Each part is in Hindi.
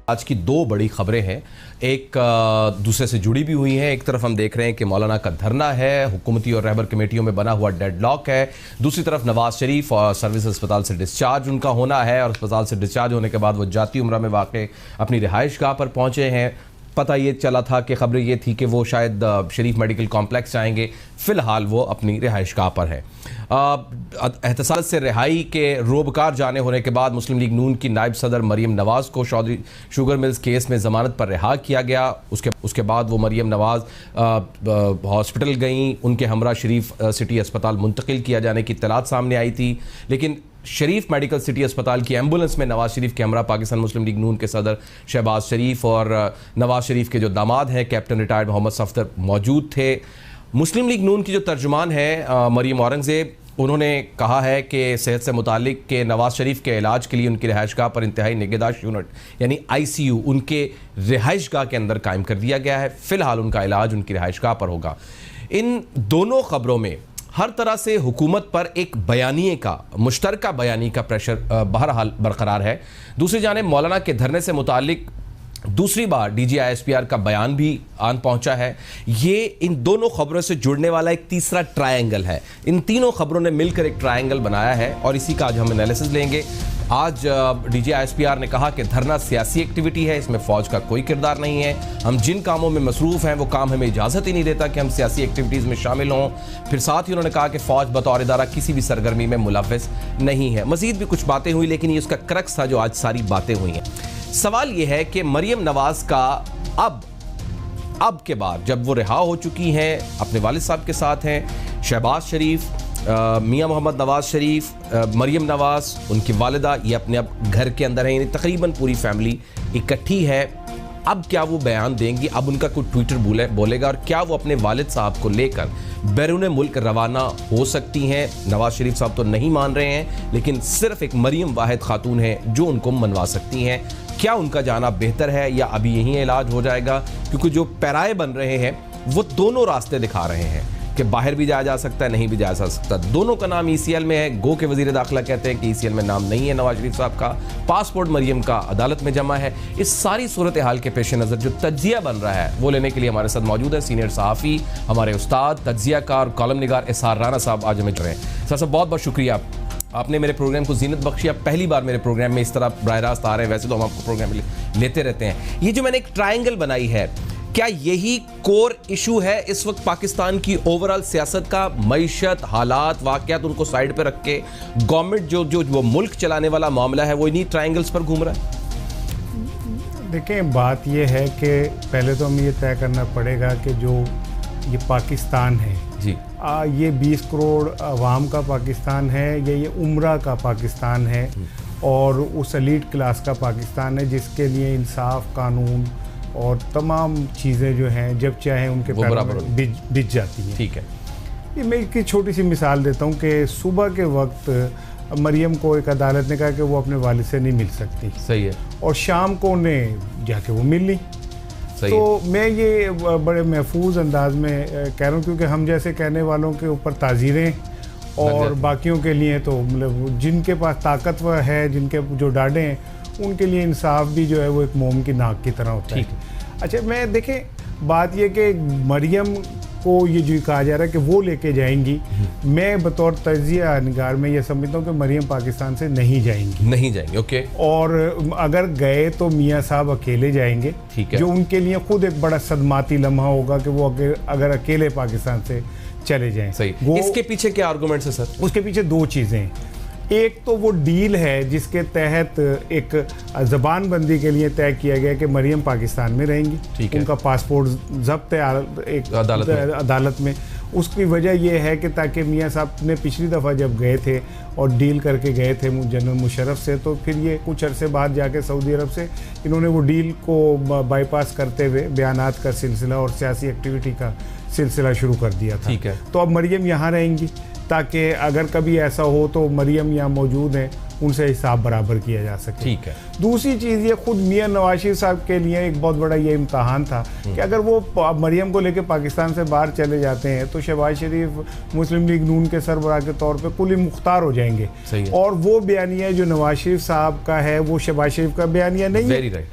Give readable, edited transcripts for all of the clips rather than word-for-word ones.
आज की दो बड़ी खबरें हैं, एक दूसरे से जुड़ी भी हुई हैं। एक तरफ हम देख रहे हैं कि मौलाना का धरना है, हुकूमती और रहबर कमेटियों में बना हुआ डेडलॉक है। दूसरी तरफ नवाज शरीफ और सर्विस अस्पताल से डिस्चार्ज उनका होना है और अस्पताल से डिस्चार्ज होने के बाद वो जाती उम्रा में वाक़ अपनी रिहाइश गाह पर पहुंचे हैं। पता ये चला था कि खबरें ये थी कि वो शायद शरीफ मेडिकल कॉम्प्लेक्स जाएंगे, फ़िलहाल वो अपनी रिहाइश गाह पर है। एहतसाब से रिहाई के रोबकार जाने होने के बाद मुस्लिम लीग नून की नायब सदर मरीम नवाज़ को चौधरी शुगर मिल्स केस में ज़मानत पर रिहा किया गया। उसके बाद वो मरीम नवाज़ हॉस्पिटल गईं, उनके हमरा शरीफ सिटी अस्पताल मुंतकिल किया जाने की इत्तलात सामने आई थी। लेकिन शरीफ मेडिकल सिटी अस्पताल की एम्बुलेंस में नवाज शरीफ के हमरा पाकिस्तान मुस्लिम लीग नून के सदर शहबाज शरीफ और नवाज शरीफ के जो दामाद हैं कैप्टन रिटायर्ड मोहम्मद सफदर मौजूद थे। मुस्लिम लीग नून की जो तर्जुमान है मरीम औरंगज़ेब, उन्होंने कहा है कि सेहत से मुतालिक के नवाज शरीफ के इलाज के लिए उनकी रिहाइशगाह पर इंतहाई निगहदाश्त यूनिट यानी ICU उनके रिहाइशगाह के अंदर कायम कर दिया गया है। फ़िलहाल उनका इलाज उनकी रिहाइशगाह पर होगा। इन दोनों खबरों में हर तरह से हुकूमत पर एक बयानिए का मुश्तरका बयानी का प्रेशर बहरहाल बरकरार है। दूसरी जानिब मौलाना के धरने से मुतालिक दूसरी बार DG ISPR का बयान भी आन पहुंचा है। ये इन दोनों खबरों से जुड़ने वाला एक तीसरा ट्रायंगल है। इन तीनों खबरों ने मिलकर एक ट्रायंगल बनाया है और इसी का आज हम एनालिसिस लेंगे। आज DG ISPR ने कहा कि धरना सियासी एक्टिविटी है, इसमें फ़ौज का कोई किरदार नहीं है। हम जिन कामों में मसरूफ़ हैं वो काम हमें इजाज़त ही नहीं देता कि हम सियासी एक्टिविटीज़ में शामिल हों। फिर साथ ही उन्होंने कहा कि फ़ौज बतौर इदारा किसी भी सरगर्मी में मुलव्वस नहीं है। मज़ीद भी कुछ बातें हुई, लेकिन ये उसका क्रक्स था जो आज सारी बातें हुई हैं। सवाल ये है कि मरीम नवाज़ का अब के बाद जब वो रिहा हो चुकी हैं, अपने वालिद साहब के साथ हैं, शहबाज शरीफ, मियां मोहम्मद नवाज शरीफ, मरीम नवाज़, उनकी वालिदा, ये अपने अब घर के अंदर हैं, यानी तकरीबन पूरी फैमिली इकट्ठी है। अब क्या वो बयान देंगी? अब उनका कोई ट्विटर बोलेगा और क्या वो अपने वालिद साहब को लेकर बैरून मुल्क रवाना हो सकती हैं? नवाज शरीफ साहब तो नहीं मान रहे हैं, लेकिन सिर्फ एक मरीम वाहिद खातून है जो उनको मनवा सकती हैं। क्या उनका जाना बेहतर है या अभी यहीं इलाज हो जाएगा? क्योंकि जो पैराए बन रहे हैं वो दोनों रास्ते दिखा रहे हैं कि बाहर भी जाया जा सकता है, नहीं भी जाया जा सकता। दोनों का नाम ECL में है। गो के वजीर दाखिला कहते हैं कि ECL में नाम नहीं है नवाज शरीफ साहब का। पासपोर्ट मरीम का अदालत में जमा है। इस सारी सूरत हाल के पेश नज़र जो तज्जिया बन रहा है वो लेने के लिए हमारे साथ मौजूद है सीनियर सहाफ़ी, हमारे उस्ताद, तज्जियाकार, कॉलम निगार इसार राना साहब आज हमें जुड़ रहे हैं। सर साहब बहुत बहुत शुक्रिया, आपने मेरे प्रोग्राम को ज़ीनत बख्शी। आप पहली बार मेरे प्रोग्राम में इस तरह बराह रास्त आ रहे हैं, वैसे तो हम आपको प्रोग्राम लेते रहते हैं। ये जो मैंने एक ट्रायंगल बनाई है, क्या यही कोर इशू है इस वक्त पाकिस्तान की ओवरऑल सियासत का? मईशत, हालात, वाक़यात उनको साइड पे रख के गवर्नमेंट जो वो मुल्क चलाने वाला मामला है वो इन्हीं ट्रायंगल्स पर घूम रहा है? देखें, बात ये है कि पहले तो हमें ये तय करना पड़ेगा कि जो ये पाकिस्तान है जी, ये 20 करोड़ अवाम का पाकिस्तान है या ये उम्रा का पाकिस्तान है और उस एलीट क्लास का पाकिस्तान है जिसके लिए इंसाफ, कानून और तमाम चीज़ें जो हैं जब चाहे उनके पैरों में बिछ जाती हैं। ठीक है, ये मैं एक छोटी सी मिसाल देता हूँ कि सुबह के वक्त मरियम को एक अदालत ने कहा कि वो अपने वालिद से नहीं मिल सकती। सही है। और शाम को उन्हें जाके वो मिल ली। तो मैं ये बड़े महफूज अंदाज में कह रहा हूँ क्योंकि हम जैसे कहने वालों के ऊपर ताज़ीरें और बाकियों के लिए तो मतलब जिनके पास ताकतवर है, जिनके जो डाढ़े हैं, उनके लिए इंसाफ भी जो है वो एक मोम की नाक की तरह होता है। अच्छा, मैं देखें, बात ये कि मरियम को ये जो कहा जा रहा है कि वो लेके जाएंगी, मैं बतौर तजिया निगार में ये समझता हूँ कि मरियम पाकिस्तान से नहीं जाएंगी। ओके। और अगर गए तो मियाँ साहब अकेले जाएंगे, जो उनके लिए खुद एक बड़ा सदमाती लम्हा होगा कि वो अगर अकेले पाकिस्तान से चले जाएं। सही। इसके पीछे क्या आर्गुमेंट्स है सर? उसके पीछे दो चीज़ें हैं। एक तो वो डील है जिसके तहत एक ज़बानबंदी के लिए तय किया गया कि मरियम पाकिस्तान में रहेंगी, उनका पासपोर्ट जब्त है एक अदालत में। उसकी वजह यह है कि ताकि मियाँ साहब ने पिछली दफ़ा जब गए थे और डील करके गए थे जनरल मुशर्रफ से, तो फिर ये कुछ अरसे बाद जाके सऊदी अरब से इन्होंने वो डील को बाईपास करते हुए बयानात का सिलसिला और सियासी एक्टिविटी का सिलसिला शुरू कर दिया था। ठीक है। तो अब मरियम यहाँ रहेंगी ताकि अगर कभी ऐसा हो तो मरियम यहाँ मौजूद हैं, उनसे हिसाब बराबर किया जा सके। ठीक है। दूसरी चीज़ ये खुद मियां नवाज शरीफ साहब के लिए एक बहुत बड़ा ये इम्तहान था कि अगर वो मरियम को लेकर पाकिस्तान से बाहर चले जाते हैं तो शहबाज शरीफ मुस्लिम लीग नून के सरबराह के तौर पे कुल मुख्तार हो जाएंगे। और वो बयानिया जो नवाज शरीफ साहब का है वो शहबाज शरीफ का बयानिया नहीं है।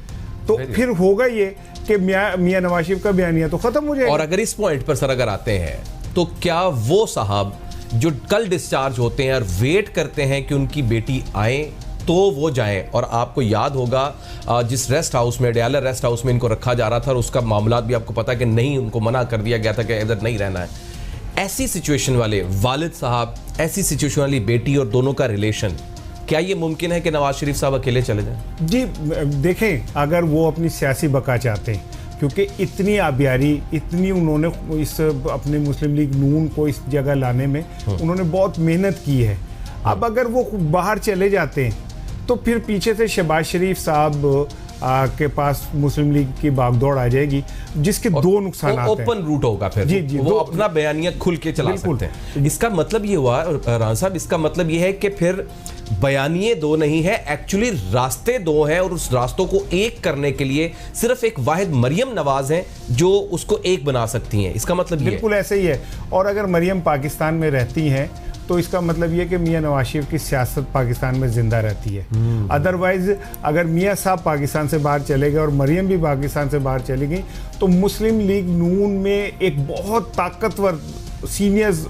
तो फिर होगा ये कि मियां नवाज शरीफ का बयानिया तो खत्म हो जाएगा। और अगर इस पॉइंट पर सर अगर आते हैं तो क्या वो साहब जो कल डिस्चार्ज होते हैं और वेट करते हैं कि उनकी बेटी आए तो वो जाएं, और आपको याद होगा जिस रेस्ट हाउस में, डयाला रेस्ट हाउस में इनको रखा जा रहा था और उसका मामला भी आपको पता है कि नहीं, उनको मना कर दिया गया था कि इधर नहीं रहना है। ऐसी सिचुएशन वाले वालिद साहब, ऐसी सिचुएशन वाली बेटी और दोनों का रिलेशन, क्या ये मुमकिन है कि नवाज शरीफ साहब अकेले चले जाएं? जी देखें, अगर वो अपनी सियासी बका चाहते हैं, क्योंकि इतनी आबियारी, इतनी उन्होंने इस अपने मुस्लिम लीग नून को इस जगह लाने में उन्होंने बहुत मेहनत की है। अब अगर वो बाहर चले जाते हैं तो फिर पीछे से शहबाज शरीफ साहब के पास मुस्लिम लीग की भागदौड़ आ जाएगी, जिसके दो नुकसान हैं। ओपन रूट होगा फिर जी, वो अपना बयानिया खुल के चला सकते हैं। इसका मतलब ये हुआ राना साहब, इसका मतलब ये है कि फिर बयानिए दो नहीं है, एक्चुअली रास्ते दो हैं, और उस रास्तों को एक करने के लिए सिर्फ एक वाहिद मरियम नवाज हैं जो उसको एक बना सकती हैं। इसका मतलब ये बिल्कुल ऐसे ही है। और अगर मरियम पाकिस्तान में रहती हैं तो इसका मतलब ये कि मियां नवाज शरीफ की सियासत पाकिस्तान में जिंदा रहती है। अदरवाइज अगर मियां साहब पाकिस्तान से बाहर चले गए और मरियम भी पाकिस्तान से बाहर चली गई तो मुस्लिम लीग नून में एक बहुत ताकतवर सीनियर्स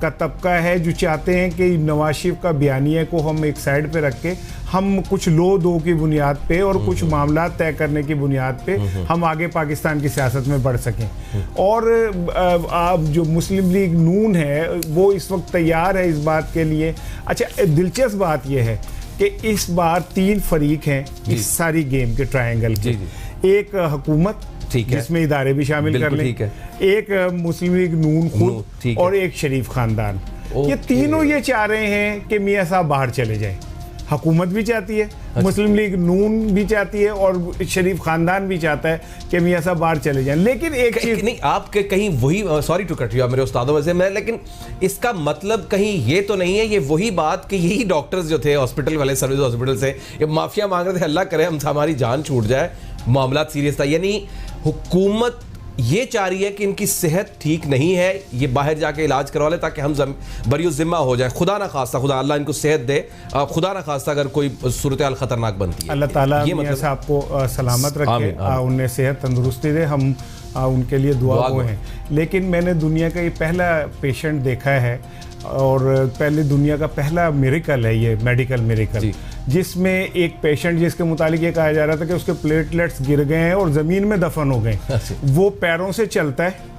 का तबका है जो चाहते हैं कि नवाज शरीफ का बयानिया को हम एक साइड पे रख के हम कुछ लो दो की बुनियाद पे और कुछ मामला तय करने की बुनियाद पे हम आगे पाकिस्तान की सियासत में बढ़ सकें। और आप जो मुस्लिम लीग नून है वो इस वक्त तैयार है इस बात के लिए। अच्छा, दिलचस्प बात यह है कि इस बार 3 फरीक हैं इस सारी गेम के ट्रायंगल के। एक हुकूमत, जिसमें इदारे भी शामिल कर लें, एक मुस्लिम लीग नून खुद और एक शरीफ खानदान। ये तीनों ये चाह रहे हैं कि मियां साहब बाहर चले जाएं। हुकूमत भी चाहती है, मुस्लिम लीग नून भी चाहती है और शरीफ खानदान भी चाहता है कि मियां साहब बाहर चले जाएं। लेकिन एक चीज नहीं, आपके कहीं वही, सॉरी टू कट यू मेरे उस्तादों में से मैं, लेकिन इसका मतलब कहीं ये तो नहीं है ये वही बात कि यही डॉक्टर्स जो थे हॉस्पिटल वाले, सर्विस हॉस्पिटल से ये माफिया मांग रहे थे अल्लाह करे हम हमारी जान छूट जाए, मामला सीरियस था। यानी हुकूमत ये चाह रही है कि इनकी सेहत ठीक नहीं है, ये बाहर जाके इलाज करवा ले ताकि हम बरियो जिम्मा हो जाए। खुदा ना खास्ता, खुदा अल्लाह इनको सेहत दे, खुदा ना खास्ता अगर कोई सूरत हाल खतरनाक बनती है, अल्लाह ताला मियां साहब को सलामत रखे, उन्हें सेहत तंदुरुस्ती दे, हम उनके लिए दुआ गो हैं। लेकिन मैंने दुनिया का ये पहला पेशेंट देखा है और पहले दुनिया का पहला मिरेकल है ये, मेडिकल मिरेकल, जिसमें एक पेशेंट जिसके मुतालिक ये कहा जा रहा था कि उसके प्लेटलेट्स गिर गए हैं और ज़मीन में दफन हो गए। वो पैरों से चलता है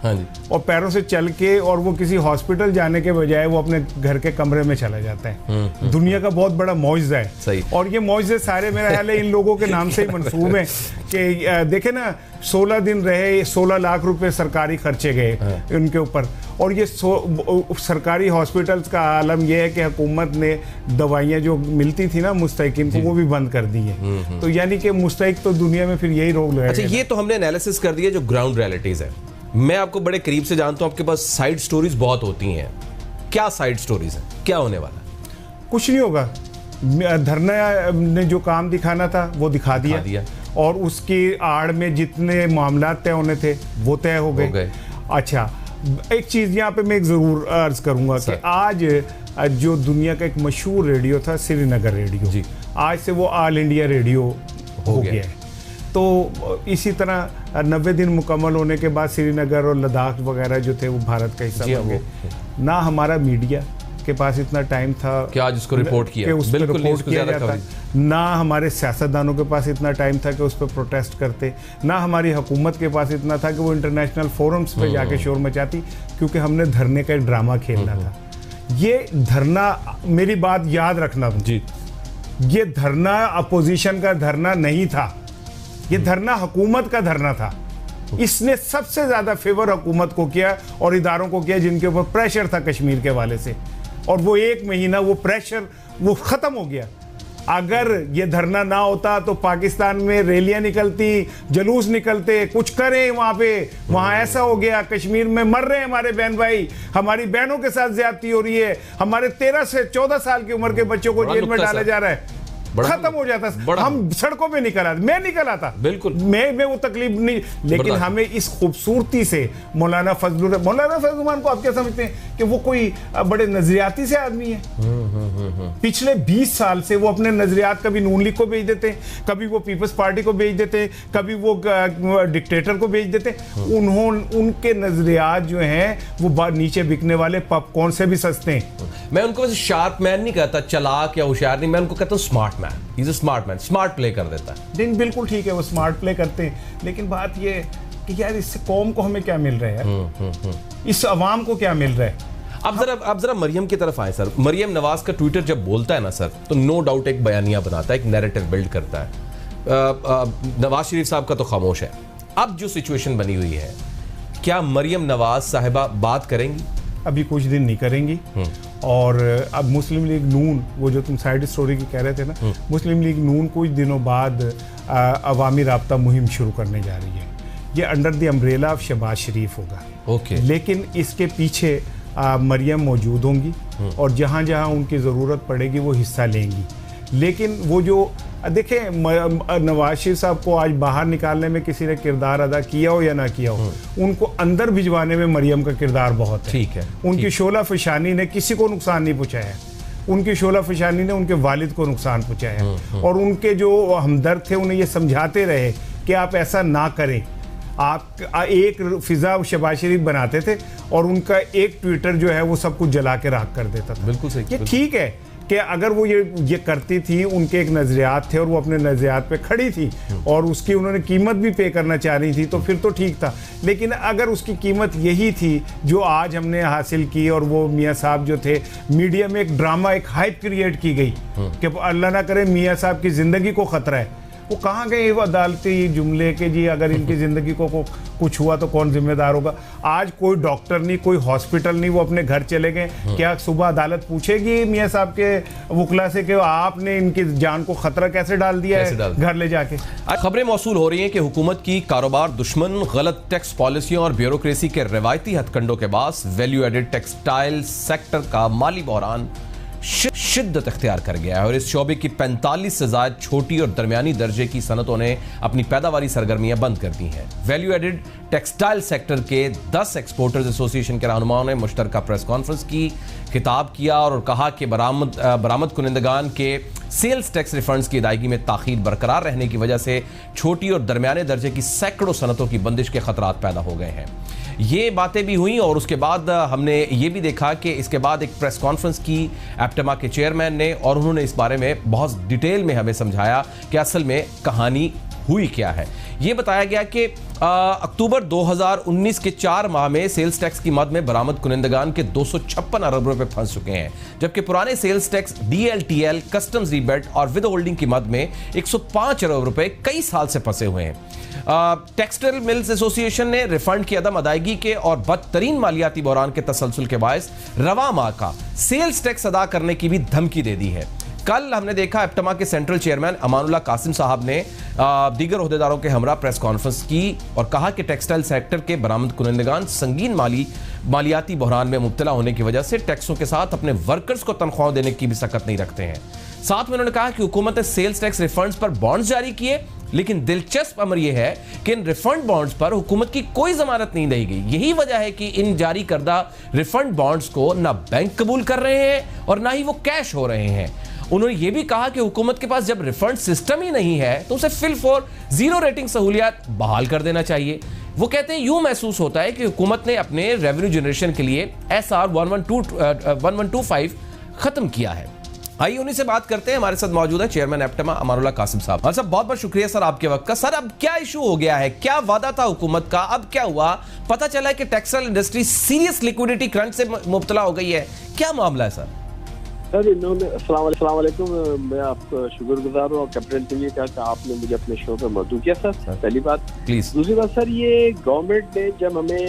और पैरों से चल के और वो किसी हॉस्पिटल जाने के बजाय वो अपने घर के कमरे में चला जाता है। दुनिया का बहुत बड़ा मौजज़ा है। और ये मौजज़े सारे मेरा ख्याल है इन लोगों के नाम से ही मंसूब हैं कि देखे ना, 16 दिन रहे, 16 लाख रुपए सरकारी खर्चे गए उनके ऊपर। और ये सरकारी हॉस्पिटल्स का आलम यह है कि हुकूमत ने दवाइयाँ जो मिलती थी ना मुस्तहिकीन को वो भी बंद कर दी है। तो यानी कि मुस्तहिक तो दुनिया में फिर यही रोग लगाएगा। अच्छा, ये तो हमने एनालिसिस कर दिया जो ग्राउंड रियलिटीज़ है। मैं आपको बड़े करीब से जानता हूँ, आपके पास साइड स्टोरीज बहुत होती हैं। क्या साइड स्टोरीज हैं, क्या होने वाला? कुछ नहीं होगा, धरना ने जो काम दिखाना था वो दिखा दिया और उसकी आड़ में जितने मामला तय होने थे वो तय हो गए। अच्छा, एक चीज़ यहाँ पे मैं एक ज़रूर अर्ज करूँगा कि आज जो दुनिया का एक मशहूर रेडियो था श्रीनगर रेडियो, आज से वो ऑल इंडिया रेडियो हो गया है। तो इसी तरह 90 दिन मुकम्मल होने के बाद श्रीनगर और लद्दाख वगैरह जो थे वो भारत का हिस्सा बन गए। ना हमारा मीडिया के पास इतना टाइम था कि आज उसको रिपोर्ट किया, बिल्कुल रिपोर्ट किया जाता, ना हमारे सियासतदानों के पास इतना टाइम था कि उस पर प्रोटेस्ट करते, ना हमारी हुकूमत के पास इतना था कि वो इंटरनेशनल फोरम्स पे जाके शोर मचाती, क्योंकि हमने धरने का एक ड्रामा खेलना था। ये धरना, मेरी बात याद रखना जी, ये धरना अपोजिशन का धरना नहीं था, ये धरना हुकूमत का धरना था। इसने सबसे ज्यादा फेवर हुकूमत को किया और इदारों को किया जिनके ऊपर प्रेशर था कश्मीर के हवाले से, और वो 1 महीना वो प्रेशर वो खत्म हो गया। अगर ये धरना ना होता तो पाकिस्तान में रैलियां निकलती, जुलूस निकलते, कुछ करें वहां पे, वहां ऐसा हो गया, कश्मीर में मर रहे हैं हमारे बहन भाई, हमारी बहनों के साथ ज्यादती हो रही है, हमारे 13 से 14 साल की उम्र के बच्चों को जेल में डाला जा रहा है। खत्म हो जाता। हम सड़कों पे निकल आते, मैं निकल आता, बिल्कुल मैं वो तकलीफ नहीं, लेकिन हमें इस खूबसूरती से मौलाना फजलुर रहमान को आप क्या समझते हैं कि वो कोई बड़े नजरियाती से आदमी है? पिछले 20 साल से वो अपने नजरियात कभी नून लीग को भेज देते, कभी वो पीपल्स पार्टी को भेज देते, कभी वो डिक्टेटर को भेज देते। उनके नजरियात जो हैं वो नीचे बिकने वाले पॉपकॉर्न से भी सस्ते हैं। मैं उनको वैसे शार्प मैन नहीं कहता, चालाक या होशियार नहीं, मैं उनको कहता हूँ smart man. He is a smart man, smart play कर देता है। दिन बिल्कुल ठीक है, वो स्मार्ट प्ले करते हैं, लेकिन बात ये कि यार इससे कौम को हमें क्या मिल रहा है, इस अवाम को क्या मिल रहा है? अब जरा मरियम की तरफ आए सर। मरियम नवाज का ट्विटर जब बोलता है ना सर, तो नो डाउट एक बयानिया बनाता है, एक नैरेटिव बिल्ड करता है। नवाज शरीफ साहब का तो खामोश है। अब जो सिचुएशन बनी हुई है, क्या मरियम नवाज साहिबा बात करेंगी? अभी कुछ दिन नहीं करेंगी। और अब मुस्लिम लीग नून, वो जो तुम साइड स्टोरी की कह रहे थे ना, मुस्लिम लीग नून कुछ दिनों बाद अवामी राब्ता मुहिम शुरू करने जा रही है। ये under the umbrella of Shahbaz Sharif होगा। ओके। लेकिन इसके पीछे मरियम मौजूद होंगी और जहाँ जहाँ उनकी ज़रूरत पड़ेगी वो हिस्सा लेंगी। लेकिन वो जो देखें, नवाज शरीफ साहब को आज बाहर निकालने में किसी ने किरदार अदा किया हो या ना किया हो, उनको अंदर भिजवाने में मरियम का किरदार बहुत है। ठीक है। उनकी शोला फशानी ने किसी को नुकसान नहीं पहुंचाया, उनकी शोला फशानी ने उनके वालिद को नुकसान पहुंचाया। और उनके जो हमदर्द थे उन्हें ये समझाते रहे कि आप ऐसा ना करें। आप एक फिजा शहबाज शरीफ बनाते थे और उनका एक ट्विटर जो है वो सब कुछ जला के राख कर देता था। बिल्कुल सही। ये ठीक है कि अगर वो ये करती थी, उनके एक नजरियात थे और वो अपने नजरियात पे खड़ी थी और उसकी उन्होंने कीमत भी पे करना चाह रही थी, तो फिर तो ठीक था। लेकिन अगर उसकी कीमत यही थी जो आज हमने हासिल की, और वो मियाँ साहब जो थे, मीडिया में एक ड्रामा, एक हाइप क्रिएट की गई कि अल्लाह ना करे मियाँ साहब की जिंदगी को खतरा है। वो कहाँ गए वो अदालती जुमले के जी, अगर इनकी ज़िंदगी को कुछ हुआ तो कौन जिम्मेदार होगा? आज कोई डॉक्टर नहीं, कोई हॉस्पिटल नहीं, वो अपने घर चले गए। क्या सुबह अदालत पूछेगी मियाँ साहब के वकला से कि आपने इनकी जान को खतरा कैसे डाल दिया है घर ले जाके? खबरें मौसूल हो रही हैं कि हुकूमत की कारोबार दुश्मन, गलत टैक्स पॉलिसियों और ब्यूरोक्रेसी के रवायती हथकंडों के बाद वैल्यू एडेड टेक्सटाइल सेक्टर का माली बहरान शिद्दत इख्तियार कर गया है और इस शोबे की 45 से ज्यादा छोटी और दरमियानी दर्जे की सनतों ने अपनी पैदावारी सरगर्मियां बंद कर दी हैं। वैल्यू एडेड टेक्सटाइल सेक्टर के 10 एक्सपोर्टर्स एसोसिएशन के रहनुमाओं ने मुश्तरका प्रेस कॉन्फ्रेंस की, खिताब किया और कहा कि बरामद कुनिंदगान के सेल्स टैक्स रिफंड्स की अदायगी में ताखीर बरकरार रहने की वजह से छोटी और दरमियाने दर्जे की सैकड़ों सनतों की बंदिश के खतरात पैदा हो गए हैं। ये बातें भी हुई और उसके बाद हमने ये भी देखा कि इसके बाद एक प्रेस कॉन्फ्रेंस की एप्टेमा के चेयरमैन ने, और उन्होंने इस बारे में बहुत डिटेल में हमें समझाया कि असल में कहानी हुई क्या है। ये बताया गया कि अक्टूबर 2019 के 4 माह में सेल्स टैक्स की मद में बरामद कुनिंदगान के 256 अरब रुपए फंस चुके हैं, जबकि पुराने sales tax, DLTL, customs rebate और विद होल्डिंग की मद में 105 अरब रुपए कई साल से फंसे हुए हैं। टेक्सटाइल मिल्स एसोसिएशन ने रिफंड की अदम अदायगी के और बदतरीन मालियाती बहरान के तसलसल के बायस रवा माह का सेल्स टैक्स अदा करने की भी धमकी दे दी है। कल हमने देखा एप्टेमा के सेंट्रल चेयरमैन अमानुल्लाह कासिम साहब ने दीगर ओहदेदारों के हमरा प्रेस कॉन्फ्रेंस की और कहा कि टेक्सटाइल सेक्टर के बरामद कुनिंदगान संगीन मालियाती बहरान में मुब्तला होने की वजह से टैक्सों के साथ अपने वर्कर्स को तनख्वाह देने की भी सकत नहीं रखते हैं। साथ में उन्होंने कहा कि हुकूमत ने सेल्स टैक्स रिफंड्स पर बॉन्ड्स जारी किए, लेकिन दिलचस्प अमर यह है कि इन रिफंड बॉन्ड्स पर हुकूमत की कोई जमानत नहीं दी गई। यही वजह है कि इन जारी करदा रिफंड बॉन्ड्स को ना बैंक कबूल कर रहे हैं और ना ही वो कैश हो रहे हैं। उन्होंने ये भी कहा कि हुकूमत के पास जब रिफंड सिस्टम ही नहीं है तो उसे फिल फॉर जीरो रेटिंग सहूलियात बहाल कर देना चाहिए। वो कहते हैं यूं महसूस होता है कि हुकूमत ने अपने रेवेन्यू जनरेशन के लिए SR 1125 खत्म किया है। आइए उन्हीं से बात करते हैं। हमारे साथ मौजूद है चेयरमैन एप्टेमा अमानुल्लाह कासिम साहब। सर बहुत बहुत शुक्रिया सर आपके वक्त का। सर अब क्या इशू हो गया है, क्या वादा था हुकूमत का, अब क्या हुआ? पता चला है कि textile industry serious liquidity crunch से मुब्तला हो गई है, क्या मामला है सर? सर इन्होंने अस्सलाम वालेकुम, मैं आपका शुक्रगुजार हूँ और कैपिटल टीवी का कि आपने मुझे अपने शो पर मौजूद किया सर, पहली बात। प्लीज। दूसरी बात सर, ये गवर्नमेंट ने जब हमें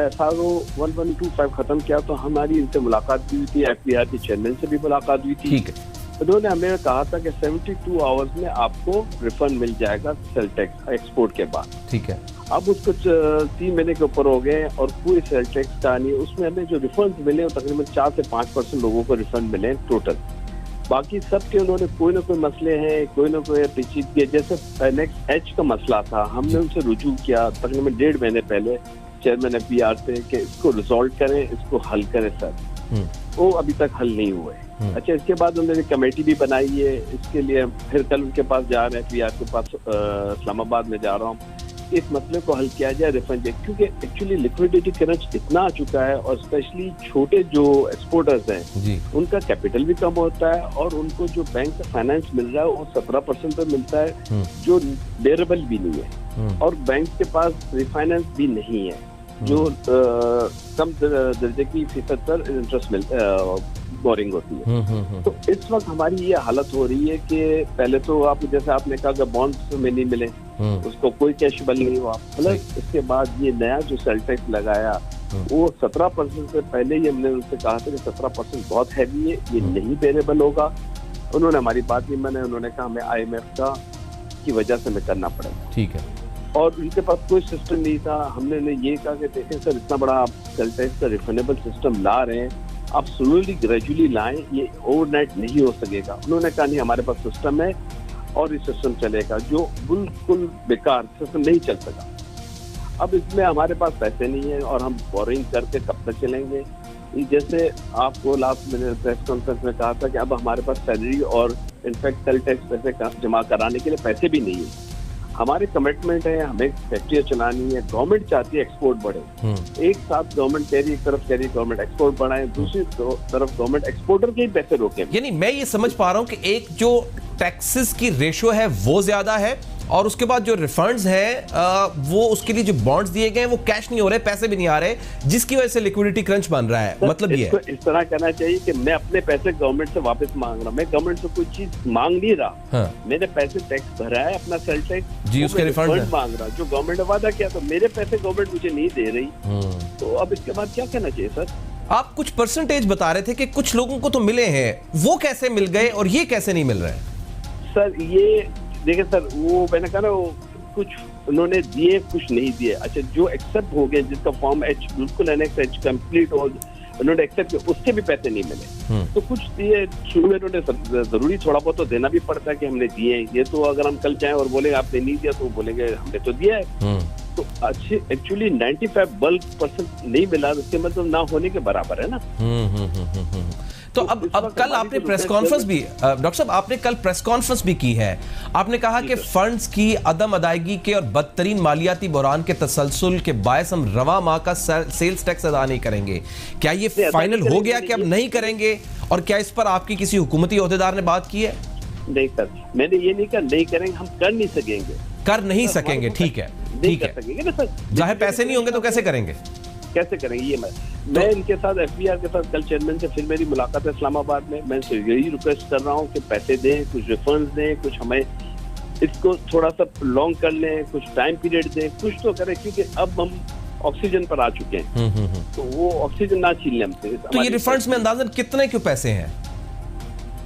SR 1125 खत्म किया तो हमारी इनसे मुलाकात भी हुई थी, FBI के चेयरमैन से भी मुलाकात हुई थी। ठीक है। उन्होंने हमें कहा था कि 72 आवर्स में आपको रिफंड मिल जाएगा सेल टैक्स एक्सपोर्ट के बाद। ठीक है। अब उसको 3 महीने के ऊपर हो गए और पूरी सेल टैक्स का नहीं, उसमें हमें जो रिफंड मिले वो तकरीबन 4 से 5% लोगों को रिफंड मिले टोटल। बाकी सब के उन्होंने कोई ना कोई मसले हैं, कोई ना कोई पेचीदगी। जैसे नेक्स्ट एच का मसला था, हमने उनसे रुजू किया तकरीबन 1.5 महीने पहले चेयरमैन FBR से कि इसको रिजॉल्व करें, इसको हल करें सर। वो अभी तक हल नहीं हुए। अच्छा, इसके बाद उन्होंने कमेटी भी बनाई है इसके लिए, फिर कल उनके पास जा रहे हैं, FBR के पास इस्लामाबाद में जा रहा हूँ, इस मसले को हल किया जाए रिफंड, क्योंकि एक्चुअली लिक्विडिटी क्रंच इतना आ चुका है और स्पेशली छोटे जो एक्सपोर्टर्स हैं उनका कैपिटल भी कम होता है और उनको जो बैंक से फाइनेंस मिल रहा है वो 17% पे मिलता है, जो बेरेबल भी नहीं है, और बैंक के पास रिफाइनेंस भी नहीं है, जो कम दर्जे की फीसद पर इंटरेस्ट बोरिंग होती है। तो इस वक्त हमारी ये हालत हो रही है कि पहले तो आप जैसे आपने कहा कि बॉन्ड्स में नहीं मिले, उसको कोई कैशबल नहीं हुआ, प्लस इसके बाद ये नया जो सेल टैक्स लगाया वो 17% से पहले ही हमने उनसे कहा था कि 17% बहुत हैवी है, ये नहीं बेरेबल होगा। उन्होंने हमारी बात नहीं माने, उन्होंने कहा हमें IMF का की वजह से हमें करना पड़ेगा। ठीक है, और उनके पास कोई सिस्टम नहीं था। हमने ये कहा कि देखें सर, इतना बड़ा आप सेल टैक्स का रिफंडेबल सिस्टम ला रहे हैं, आप स्लोली ग्रेजुअली लाएं, ये ओवरनाइट नहीं हो सकेगा। उन्होंने कहा नहीं, हमारे पास सिस्टम है और ये सिस्टम चलेगा, जो बिल्कुल बेकार सिस्टम नहीं चल सका। अब इसमें हमारे पास पैसे नहीं है और हम बोरिंग करके कब तक चलेंगे। जैसे आपको लास्ट मैंने प्रेस कॉन्फ्रेंस में कहा था कि अब हमारे पास सैलरी और इनफैक्ट सेल टैक्स पैसे जमा कराने के लिए पैसे भी नहीं है। हमारे कमिटमेंट है, हमें फैक्ट्रियां चलानी है, गवर्नमेंट चाहती है एक्सपोर्ट बढ़े। एक साथ गवर्नमेंट कह रही है, एक तरफ कह रही है गवर्नमेंट एक्सपोर्ट बढ़ाए, दूसरी तरफ गवर्नमेंट एक्सपोर्टर के ही पैसे रोके। यानी मैं ये समझ पा रहा हूं कि एक जो टैक्सेस की रेशियो है वो ज्यादा है और उसके बाद जो रिफंड्स हैं वो उसके लिए जो बॉन्ड्स दिए गए हैं वो कैश नहीं हो रहे, पैसे भी नहीं आ रहे, जिसकी वजह से लिक्विडिटी क्रंच बन रहा है। मतलब ये इस तरह कहना चाहिए कि मैं अपने पैसे गवर्नमेंट से वापस मांग रहा हूं, मैं गवर्नमेंट से कोई चीज मांग नहीं रहा। हाँ। मैंने पैसे टैक्स भरा है, अपना सेल टैक्स जी, उसके रिफंड मांग रहा, जो गवर्नमेंट ने वादा किया, तो मेरे पैसे गवर्नमेंट मुझे नहीं दे रही। तो अब इसके बाद क्या कहना चाहिए सर? आप कुछ परसेंटेज बता रहे थे कि कुछ लोगों को तो मिले हैं, वो कैसे मिल गए और ये कैसे नहीं मिल रहे? सर ये देखिए सर, वो मैंने कहा ना, वो कुछ उन्होंने दिए, कुछ नहीं दिए। अच्छा, जो एक्सेप्ट हो गए, जिसका फॉर्म H बिल्कुल एनेक्स H कंप्लीट हो, उन्होंने एक्सेप्ट किया, उसके भी पैसे नहीं मिले। तो कुछ दिए शुरू में, उन्होंने जरूरी थोड़ा बहुत तो देना भी पड़ता है कि हमने दिए। ये तो अगर हम कल जाएं और बोलेंगे आपने नहीं दिया, तो बोलेंगे हमने तो दिया है। तो अच्छे एक्चुअली 95% नहीं मिला, उसके मतलब ना होने के बराबर है ना। तो अब कल आपने प्रेस कॉन्फ्रेंस भी, डॉक्टर साहब आपने कल प्रेस कॉन्फ्रेंस भी की है, आपने कहा कि फंड्स की अदम अदायगी के और बदतरीन मालियाती बहरान के तसलसल के बायस हम रवा माह का सेल्स टैक्स अदा नहीं करेंगे। क्या ये फाइनल हो गया कि अब नहीं करेंगे, और क्या इस पर आपकी किसी हुकूमती ओहदेदार ने बात की है? नहीं सर, मैंने ये नहीं कहा नहीं करेंगे, हम कर नहीं सकेंगे। कर नहीं सकेंगे, ठीक है, ठीक है, जाहिर पैसे नहीं होंगे तो कैसे करेंगे? कैसे करेंगे ये मैं इनके साथ FBR के साथ कल चेयरमैन से फिर मेरी मुलाकात है इस्लामाबाद में। मैं इनसे यही रिक्वेस्ट कर रहा हूँ कि पैसे दें, कुछ रिफंड्स दें, कुछ हमें इसको थोड़ा सा लॉन्ग कर लें, कुछ टाइम पीरियड दें, कुछ तो करें, क्योंकि अब हम ऑक्सीजन पर आ चुके हैं। तो वो ऑक्सीजन ना छीन लें हमसे। तो ये रिफंड्स में अंदाजन कितने क्यों पैसे हैं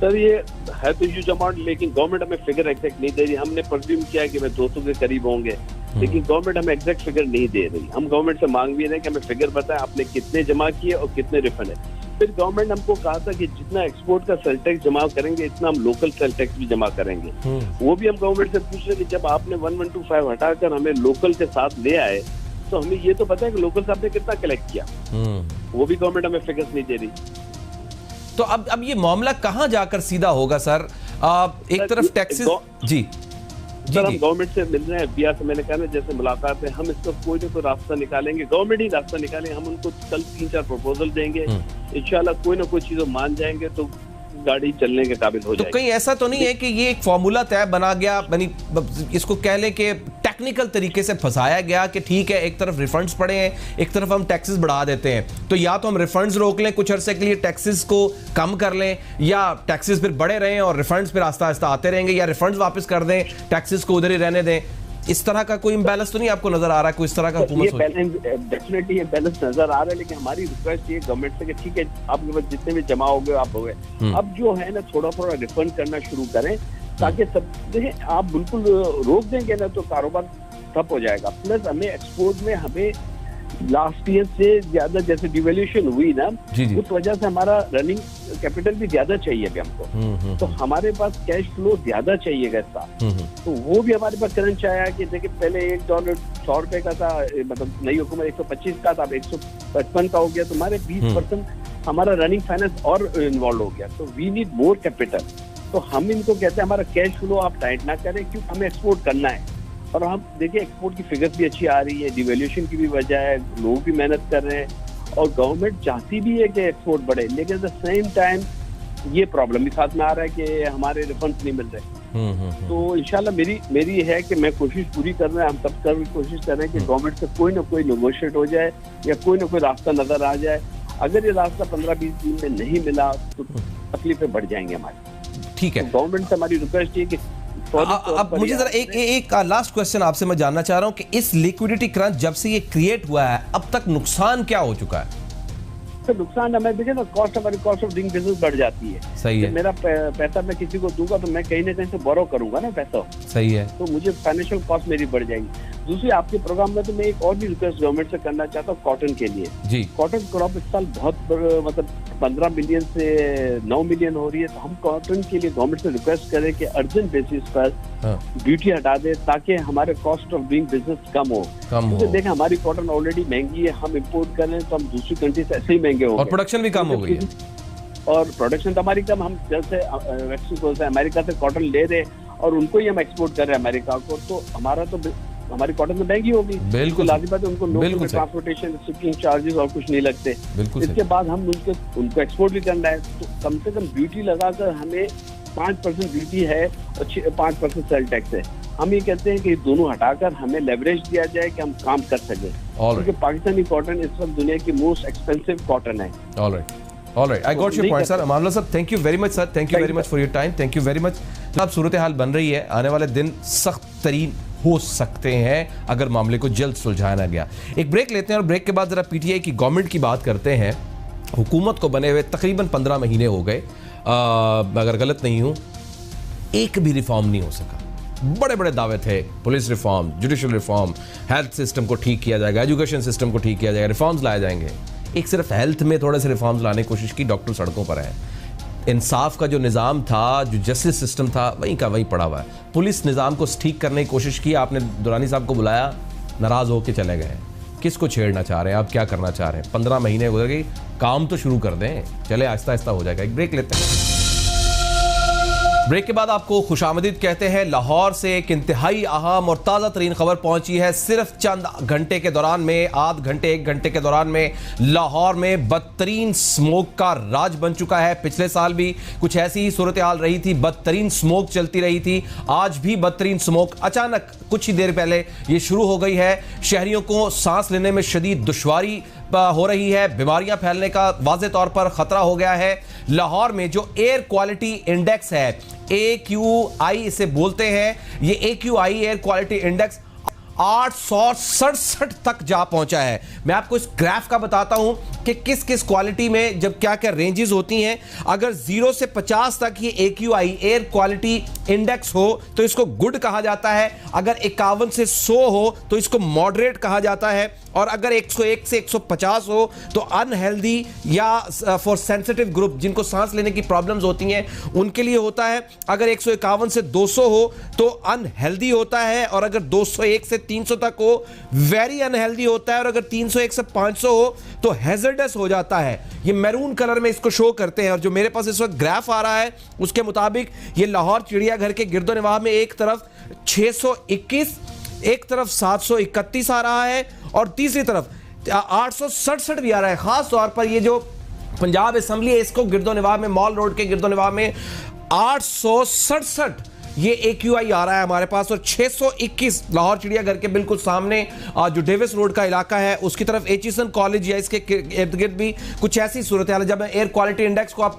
सर? ये है तो ह्यूज अमाउंट, लेकिन गवर्नमेंट हमें फिगर एग्जैक्ट नहीं दे रही। हमने प्रेज्यूम किया है कि मैं 200 के करीब होंगे, लेकिन गवर्नमेंट हमें एग्जैक्ट फिगर नहीं दे रही। हम गवर्नमेंट से मांग भी रहे हैं कि हमें फिगर बताएं, आपने कितने जमा किए और कितने रिफंड है। फिर गवर्नमेंट हमको कहा था कि जितना एक्सपोर्ट का सेल टैक्स जमा करेंगे, इतना हम लोकल सेल टैक्स भी जमा करेंगे। वो भी हम गवर्नमेंट से पूछ रहे कि जब आपने 1125 हटाकर हमें लोकल के साथ ले आए, तो हमें ये तो पता है कि लोकल से आपने कितना कलेक्ट किया। वो भी गवर्नमेंट हमें फिगर्स नहीं दे रही। तो अब ये मामला कहां जाकर सीधा होगा सर? एक तरफ टैक्सेस, जी सर, हम गवर्नमेंट से मिल रहे हैं, FBR से मैंने कहा ना, जैसे मुलाकात है, हम इसका कोई ना कोई रास्ता निकालेंगे, गवर्नमेंट ही रास्ता निकालेंगे। हम उनको कल 3-4 प्रपोजल देंगे, इंशाल्लाह कोई ना कोई चीज मान जाएंगे तो गाड़ी चलने के काबिल हो जाएगी। तो कहीं ऐसा तो नहीं है कि ये एक फॉर्मूला तय बना गया, इसको कह लें कि टेक्निकल तरीके से फंसाया गया कि ठीक है, एक तरफ रिफंड्स पड़े हैं, एक तरफ हम टैक्सेस बढ़ा देते हैं, तो या तो हम रिफंड्स रोक लें कुछ अरसे के लिए, टैक्सेस को कम कर लें, या टैक्सेस फिर बढ़े रहें और रिफंड्स फिर आस्ता आस्ता आते रहेंगे, या रिफंड्स वापस कर दें, टैक्सेस को उधर ही रहने दें। इस तरह का कोई इम्बैलेंस तो नहीं आपको नजर आ रहा है? कोई इस तरह का हुकूमत डेफिनेटली ये बैलेंस नजर आ रहा है, लेकिन हमारी रिक्वेस्ट ये गवर्नमेंट से कि ठीक है, आपके पास जितने भी जमा हो गए आप हो गए, अब जो है ना थोड़ा थोड़ा रिफंड करना शुरू करें, ताकि सब देखें। आप बिल्कुल रोक देंगे ना तो कारोबार ठप हो जाएगा। प्लस हमें एक्सपोर्ट में हमें लास्ट ईयर से ज्यादा जैसे डिवैल्यूएशन हुई ना, उस वजह से हमारा रनिंग कैपिटल भी ज्यादा चाहिए अभी हमको। तो हमारे पास कैश फ्लो ज्यादा चाहिए इस साल। तो वो भी हमारे पास करंट आया कि देखिए पहले $1 100 रुपए का था, मतलब नई हुकूमत 125 का था, अब 155 का हो गया। तो हमारे 20% हमारा रनिंग फाइनेंस और इन्वॉल्व हो गया। तो वी नीड मोर कैपिटल। तो हम इनको कहते हैं हमारा कैश फ्लो आप टाइट ना करें, क्योंकि हमें एक्सपोर्ट करना है। और हम देखिए एक्सपोर्ट की फिगर्स भी अच्छी आ रही है, डिवैल्यूएशन की भी वजह है, लोग भी मेहनत कर रहे हैं और गवर्नमेंट चाहती भी है कि एक्सपोर्ट बढ़े, लेकिन एट द सेम टाइम ये प्रॉब्लम भी साथ में आ रहा है कि हमारे रिफंड्स नहीं मिल रहे। तो इंशाल्लाह मेरी है कि मैं कोशिश पूरी कर रहे हैं, हम सब कर कोशिश कर रहे हैं कि गवर्नमेंट से कोई ना कोई नेगोशिएट हो जाए या कोई ना कोई रास्ता नजर आ जाए। अगर ये रास्ता 15-20 दिन में नहीं मिला तो तकलीफें बढ़ जाएंगे हमारी। ठीक है, तो गवर्नमेंट से हमारी रिक्वेस्ट है कि अब मुझे जरा एक लास्ट क्वेश्चन आपसे मैं जानना चाह रहा हूं कि इस लिक्विडिटी क्रंच जब से ये क्रिएट हुआ है अब तक नुकसान क्या हो चुका है? तो नुकसान हमें देखिए ना, हमारी कॉस्ट ऑफ डूइंग बिजनेस बढ़ जाती है। सही है। मेरा पैसा मैं किसी को दूंगा तो मैं कहीं ना कहीं से बोरो करूंगा ना पैसा। सही है। तो मुझे फाइनेंशियल कॉस्ट मेरी बढ़ जाएगी। दूसरी, आपके प्रोग्राम में तो मैं एक और भी रिक्वेस्ट गवर्नमेंट से करना चाहता हूँ कॉटन के लिए जी। कॉटन क्रॉप इस साल बहुत मतलब 15 मिलियन से 9 मिलियन हो रही है। तो हम कॉटन के लिए गवर्नमेंट से रिक्वेस्ट करें कि अर्जेंट बेसिस पर ड्यूटी हटा दे ताकि हमारे कॉस्ट ऑफ डूइंग बिजनेस कम हो। क्योंकि देखें हमारी कॉटन ऑलरेडी महंगी है, हम इम्पोर्ट कर रहे हैं तो हम दूसरी कंट्री से ऐसे ही महंगे हो गए और प्रोडक्शन भी कम हो गई है। और प्रोडक्शन तो हमारी कम, हम जैसे मेक्सिको से अमेरिका से कॉटन ले रहे और उनको ही हम एक्सपोर्ट कर रहे हैं अमेरिका को, तो हमारी कॉटन तो महंगी होगी। बिल्कुल लाजिम बात है, उनको लोकल ट्रांसपोर्टेशन शिपिंग चार्जेस और कुछ नहीं लगते। इसके बाद हम उनको एक्सपोर्ट भी करना है, तो कम से कम ड्यूटी लगाकर हमें 5% ड्यूटी है और 5% सेल टैक्स है। हम ये कहते हैं कि दोनों हटाकर हमें लेवरेज दिया जाए कि हम काम कर सकें, क्योंकि पाकिस्तानी कॉटन इस वक्त दुनिया की मोस्ट एक्सपेंसिव कॉटन है। All right, I got your point, sir. मामला sir, thank you very much, sir. Thank you very much for your time. Thank you very much. अब सूरत हाल बन रही है, आने वाले दिन सख्त तरीन हो सकते हैं अगर मामले को जल्द सुलझाया ना गया। एक ब्रेक लेते हैं और ब्रेक के बाद जरा पीटीआई की गवर्नमेंट की बात करते हैं। हुकूमत को बने हुए तकरीबन 15 महीने हो गए, अगर गलत नहीं हूँ, एक भी रिफॉर्म नहीं हो सका। बड़े बड़े दावे थे, police reform, judicial reform, health system को ठीक किया जाएगा, एजुकेशन सिस्टम को ठीक किया जाएगा, रिफॉर्म्स लाए जाएंगे। एक सिर्फ हेल्थ में थोड़े से रिफॉर्म्स लाने की कोशिश की, डॉक्टर सड़कों पर है। इंसाफ का जो निज़ाम था, जो जस्टिस सिस्टम था, वहीं का वहीं पड़ा हुआ है। पुलिस निज़ाम को ठीक करने की कोशिश की, आपने दुरानी साहब को बुलाया, नाराज़ होकर चले गए। किसको छेड़ना चाह रहे हैं आप, क्या करना चाह रहे हैं? 15 महीने गुजर गए, काम तो शुरू कर दें, चले आहिस्ता आहिस्ता हो जाएगा। एक ब्रेक लेते हैं। ब्रेक के बाद आपको खुशामदीद कहते हैं। लाहौर से एक इंतहाई अहम और ताज़ा तरीन खबर पहुंची है। सिर्फ चंद घंटे के दौरान में, आध घंटे 1 घंटे के दौरान में लाहौर में बदतरीन स्मोक का राज बन चुका है। पिछले साल भी कुछ ऐसी ही सूरत हाल रही थी, बदतरीन स्मोक चलती रही थी। आज भी बदतरीन स्मोक अचानक कुछ ही देर पहले ये शुरू हो गई है। शहरियों को सांस लेने में शदीद दुश्वारी हो रही है, बीमारियां फैलने का वाज़े तौर पर खतरा हो गया है। लाहौर में जो एयर क्वालिटी इंडेक्स है, AQI इसे बोलते हैं, ये AQI एयर क्वालिटी इंडेक्स 867 तक जा पहुंचा है। मैं आपको इस ग्राफ का बताता हूं कि किस किस क्वालिटी में जब क्या क्या रेंजेस होती हैं। अगर 0 से 50 तक ये AQI एयर क्वालिटी इंडेक्स हो तो इसको गुड कहा जाता है। अगर 51 से 100 हो तो इसको मॉडरेट कहा जाता है। और अगर 101 से 150 हो तो अनहेल्दी या फॉर सेंसिटिव ग्रुप, जिनको सांस लेने की प्रॉब्लम्स होती हैं, उनके लिए होता है। अगर 151 से 200 हो तो अनहेल्दी होता है। और अगर 201 से 300 तक हो वेरी अनहेल्दी होता है। और अगर 301 से 500 हो तो हैजर्डस हो जाता है। ये मैरून कलर में इसको शो करते हैं। और जो मेरे पास इस वक्त ग्राफ आ रहा है उसके मुताबिक ये लाहौर चिड़ियाघर के गिरदोनिवाह में एक तरफ 621, एक तरफ 731 आ रहा है और तीसरी तरफ 867 भी आ रहा है। खास तौर पर ये जो पंजाब असेंबली है, इसको गिरदोनिवाह में, मॉल रोड के गिरदोनिवाह में 867 ये AQI आ रहा है हमारे पास। और 621 लाहौर चिड़ियाघर के बिल्कुल सामने जो डेविस रोड का इलाका है उसकी तरफ एचिसन कॉलेज या इसके इर्द गिर्द भी कुछ ऐसी सूरत हाल है। जब एयर क्वालिटी इंडेक्स को आप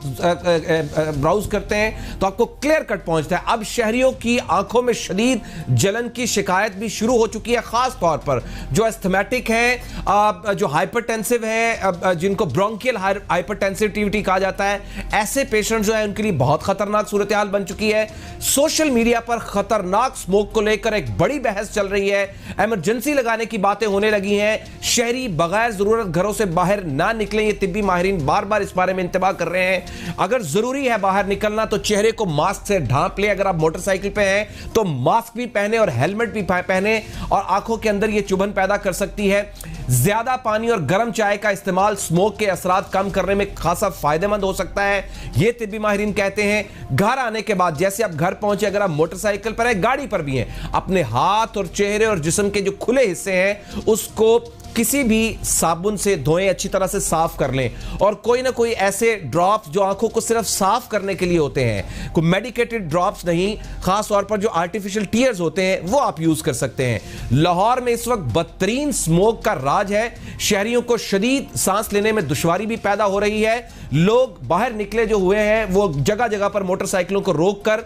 ब्राउज करते हैं तो आपको क्लियर कट पहुंचता है। अब शहरियों की आंखों में शदीद जलन की शिकायत भी शुरू हो चुकी है, खास तौर पर जो एस्थमेटिक हैं, जो हाइपरटेंसिव हैं, जिनको ब्रोंकियल हाइपरटेंसिविटी कहा जाता है, ऐसे पेशेंट जो है उनके लिए बहुत खतरनाक सूरत हाल बन चुकी है। सोशल सोशल मीडिया पर खतरनाक स्मोक को लेकर एक बड़ी बहस चल रही है। इमरजेंसी लगाने की बातें होने लगी हैं। शहरी बगैर जरूरत घरों से बाहर ना निकलें, ये तिब्बी माहिरीन बार बार इस बारे में इंतबाह कर रहे हैं। अगर जरूरी है बाहर निकलना तो चेहरे को मास्क से ढांप ले। अगर आप मोटरसाइकिल पे हैं तो मास्क भी पहने और हेलमेट भी पहने, और आंखों के अंदर ये चुभन पैदा कर सकती है। ज्यादा पानी और गर्म चाय का इस्तेमाल स्मोक के असरात कम करने में खासा फायदेमंद हो सकता है, ये तिब्बी माहिरीन कहते हैं। घर आने के बाद जैसे आप घर पहुंचे, अगर आप मोटरसाइकिल पर है, गाड़ी पर भी हैं, अपने हाथ और चेहरे और जिस्म के जो खुले हिस्से हैं उसको किसी भी साबुन से धोएं, अच्छी तरह से साफ कर लें। और कोई ना कोई ऐसे ड्रॉप्स जो आंखों को सिर्फ साफ करने के लिए होते हैं, कोई मेडिकेटेड ड्रॉप्स नहीं, खास तौर पर जो आर्टिफिशियल टीयर्स होते हैं वो आप यूज कर सकते हैं। लाहौर में इस वक्त बदतरीन स्मोक का राज है। शहरियों को शदीद सांस लेने में दुश्वारी भी पैदा हो रही है। लोग बाहर निकले जो हुए हैं वो जगह जगह पर मोटरसाइकिलों को रोककर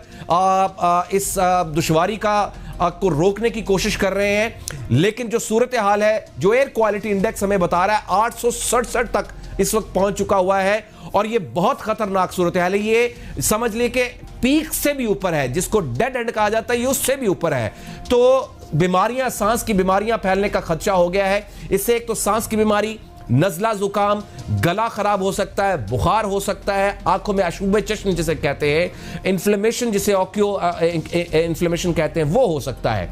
इस दुश्वारी को रोकने की कोशिश कर रहे हैं। लेकिन जो सूरत हाल है, जो एयर क्वालिटी इंडेक्स हमें बता रहा है 867 तक इस वक्त पहुंच चुका हुआ है, और ये बहुत खतरनाक सूरत हाल है। ये समझ लिए कि पीक से भी ऊपर है, जिसको डेड एंड कहा जाता है, ये उससे भी ऊपर है। तो बीमारियां, सांस की बीमारियां फैलने का खदशा हो गया है। इससे एक तो सांस की बीमारी, नजला जुकाम, गला खराब हो सकता है, बुखार हो सकता है, आंखों में अशूबे चश्म जिसे कहते हैं, इन्फ्लेमेशन जिसे ऑक्यो इन्फ्लेमेशन कहते हैं, वो हो सकता है।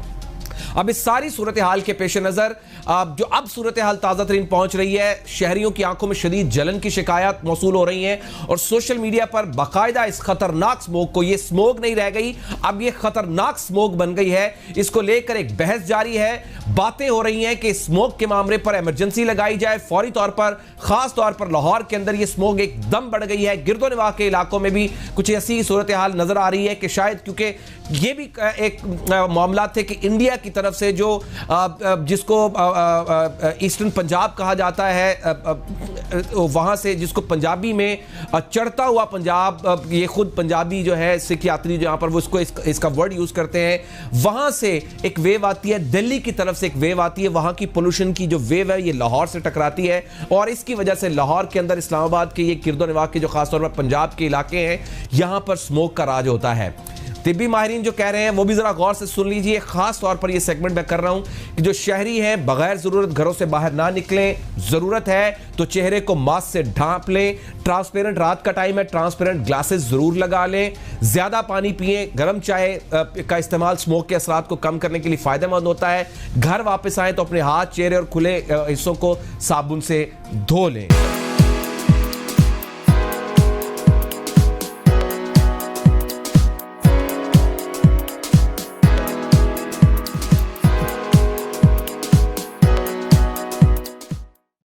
अब इस सारी सूरत हाल के पेश नजर जो अब सूरत हाल ताज़ा तरीन पहुंच रही है, शहरियों की आंखों में शदीद जलन की शिकायत मौसूल हो रही हैं, और सोशल मीडिया पर बाकायदा इस खतरनाक स्मोक को, ये स्मोक नहीं रह गई, अब ये खतरनाक स्मोक बन गई है, इसको लेकर एक बहस जारी है। बातें हो रही हैं कि स्मोक के मामले पर इमरजेंसी लगाई जाए फौरी तौर पर। खास तौर पर लाहौर के अंदर ये स्मोक एकदम बढ़ गई है। गिरदोनवाह के इलाकों में भी कुछ ऐसी सूरत हाल नजर आ रही है कि शायद क्योंकि ये भी एक मामला थे कि इंडिया की तरफ से जो जिसको ईस्टर्न पंजाब कहा जाता है, वहां से जिसको पंजाबी में चढ़ता हुआ पंजाब, ये खुद पंजाबी जो है सिख यात्री जहां पर वो इसका वर्ड यूज करते हैं, वहां से एक वेव आती है, दिल्ली की तरफ से एक वेव आती है। वहां की पोल्यूशन की जो वेव है ये लाहौर से टकराती है, और इसकी वजह से लाहौर के अंदर इस्लामाबाद के ये गिरदोनवाह के जो खासतौर पर पंजाब के इलाके हैं, यहां पर स्मोक का राज होता है। तिब्बी माहिरीन जो कह रहे हैं वो भी जरा गौर से सुन लीजिए। खास तौर पर ये सेगमेंट मैं कर रहा हूं कि जो शहरी हैं बगैर जरूरत घरों से बाहर ना निकलें, जरूरत है तो चेहरे को मास्क से ढांप लें, ट्रांसपेरेंट, रात का टाइम है, ट्रांसपेरेंट ग्लासेस जरूर लगा लें, ज्यादा पानी पिएं, गर्म चाय का इस्तेमाल स्मोक के असरात को कम करने के लिए फायदेमंद होता है। घर वापस आए तो अपने हाथ, चेहरे और खुले हिस्सों को साबुन से धो लें।